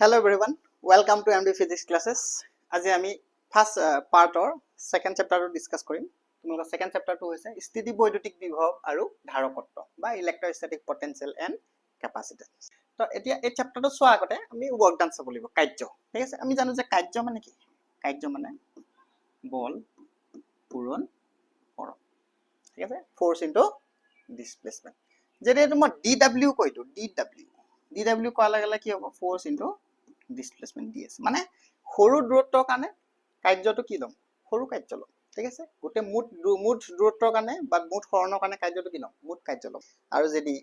Hello everyone, welcome to MD Physics classes. আজি আমি first পাৰ্টৰ second চ্যাপ্টাৰটো discuss কৰিম। তোমালোকৰ সেকেন্ড চ্যাপ্টাৰটো হৈছে স্থিতি বৈদ্যুতিক বিভৱ আৰু ধাৰকত্ব বা ইলেক্ট্ৰোস্ট্যাটিক পটেনশিয়াল এন্ড ক্যাপাসিটেন্স। তো এতিয়া এই চ্যাপ্টাৰটো চোৱাৰ আগতে আমি ওয়াৰ্ক ডান চাব লাগিব, কাৰ্য। ঠিক আছে, আমি জানো যে কাৰ্য মানে কি? কাৰ্য মানে বল পূৰণ কৰা। ঠিক আছে, ফোৰ্স ইনটু ডিসপ্লেসমেন্ট। যদি মই DW কৈ দিও, DW কোৱাৰ লগে লগে কি হ'ব? ফোৰ্স ইনটু ডিসপ্লেসমেন্ট ds মানে সৰু দূৰত্বৰ কাৰণে কাৰ্যটো কি লম? সৰু কাৰ্য লম। ঠিক আছে, গোটে মুঠ দূৰত্বৰ কাৰণে বা মুঠ হৰণৰ কাৰণে কাৰ্যটো কি লম? মুঠ কাৰ্য লম। আৰু যদি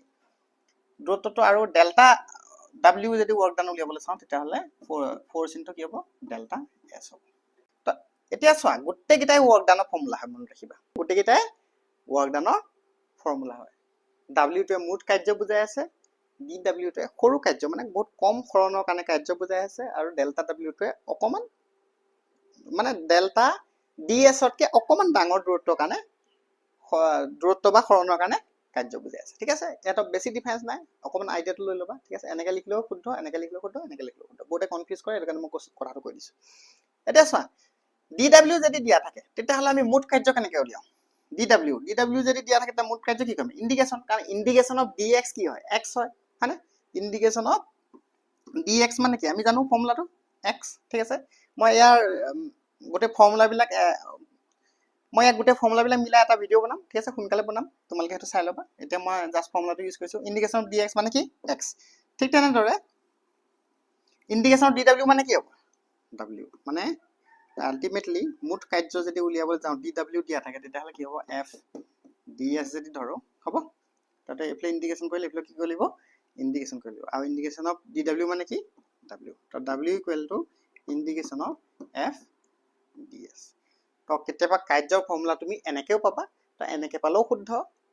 দূৰত্বটো আৰু ডেল্টা w যদি ওয়ার্ক ডান উলিয়াবলৈ চাও তেতিয়াহলে ফোর্স ইনটু কি হ'ব? ডেল্টা s হ'ব। তো এতিয়া চোৱা, গোটেইকেইটাই ওয়াৰ্ক ডানৰ ফৰ্মুলা হয়, মনত ৰাখিবা। গোটেইকেইটাই ওয়াৰ্ক ডানৰ ফৰ্মুলা হয়। w টোৱে মুঠ কাৰ্য বুজাই আছে, DW টোৱে সৰু কাৰ্য মানে বহুত কম হৰণৰ কাৰণে কাৰ্য বুজাই আছে, আৰু ডেল্টা w টোৱে অকমান মানে ডেল্টা ds তকৈ অকমান ডাঙৰ দূৰত্বৰ কাৰণে দূৰত্ব বা হৰণৰ কাৰণে কাৰ্য বুজাই আছে। ঠিক আছে, এটা বেছি ডিফাৰেন্স নাই, অকমান আইডিয়াটো লৈ ল'বা। ঠিক আছে, এনেকৈ লিখলেও শুদ্ধ, এনেকৈ লিখলেও শুদ্ধ, এনেকৈ লিখলেও শুদ্ধ। বহুতে কনফিউজ কৰে, এটো কাৰণে মই কথাটো কৈ দিছো। এতিয়া চোৱা, DW যদি দিয়া থাকে তেতিয়াহলে আমি মুঠ কাৰ্য কেনেকৈ উলিয়াম? DW যদি দিয়া থাকে তেতিয়া মুঠ কাৰ্য কি কৰিম? ইন্ডিকেশন, কাৰণ ইন্ডিকেশন অফ dx কি হয়? x হয়, হয়নে? ইন্ডিকেশন অফ dx মানে কি? আমি জানো ফৰ্মুলাটো x। ঠিক আছে, মই ইয়াৰ গোটে ফৰ্মুলাবিলাক মিলাই এটা ভিডিও বনাম। ঠিক আছে, সোনকালে বনাম, তোমালোকে সেইটো চাই ল'বা। এতিয়া মই জাস্ট ফৰ্মুলাটো ইউজ কৰিছো, ইন্ডিকেশন অফ dx মানে কি? x। ঠিক তেনেদৰে ইন্ডিকেশন অফ dw মানে কি হ'ব? w মানে আলটিমেটলি মুঠ কাৰ্য যদি উলিয়াবলৈ যাওঁ DW দিয়া থাকে তেতিয়াহলে কি হ'ব? f ds যদি ধৰো হ'ব, তাতে এফলে ইন্ডিকেশন কৰিলে এফলে কি কৰিব লাগিব? ইন্ডিকেশন কৰিব লাগিব। আৰু ইন্ডিকেশন অফ DW মানে কি? w। তো w equal to indication of f ds। তো কেতিয়াবা কাৰ্যৰ ফৰ্মুলা তুমি এনেকেও পাবা, তো এনেকে পালেও শুদ্ধ।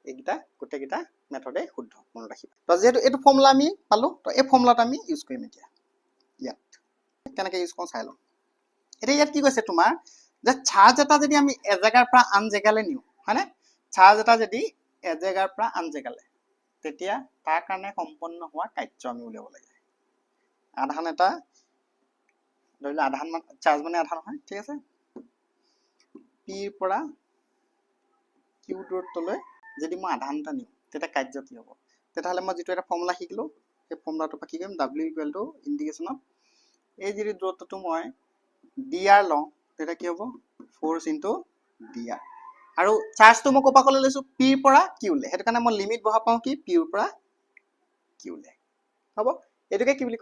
এইকেইটা গোটেইকেইটা মেথডে শুদ্ধ, মনত ৰাখিবা। তো যেহেতু এইটো ফৰ্মুলা আমি পালো, তো এই ফৰ্মুলাটো আমি ইউজ কৰিম এতিয়া। ইয়াত কেনেকৈ ইউজ কৰোঁ চাই লওঁ। এতিয়া ইয়াত কি কৈছে তোমাৰ, যে চাৰ্জ এটা যদি আমি এজেগাৰ পৰা আন জেগালৈ নিওঁ, হয়নে? চাৰ্জ এটা যদি এজেগাৰ পৰা আন জেগালৈ, তেতিয়া তাৰ কাৰণে সম্পন্ন হোৱা কাৰ্য আমি উলিয়াব লাগে। আধান এটা ধৰিলে, আধান মানে চাৰ্জ মানে আধান হয়। ঠিক আছে, p ৰ পৰা q দূৰত্বলৈ যদি মই আধান এটা নিওঁ তেতিয়া কাৰ্য কি হ'ব? তেতিয়াহ'লে মই যিটো এটা ফৰ্মুলা শিকিলো, সেই ফৰ্মুলাটোৰ পৰা কি কৰিম? w equal to indication of এই যদি দূৰত্বটো মই dr লওঁ তেতিয়া কি হ'ব? Force into dr। আৰু চাৰ্জটো মই ক'ৰ পৰা ক'লৈ লৈছো? p ৰ পৰা q লে। সেইটো কাৰণে মই লিমিট বহাব পাওঁ কি? p ৰ পৰা q লে। হ'ব, এইটোকে কি বুলি কয়?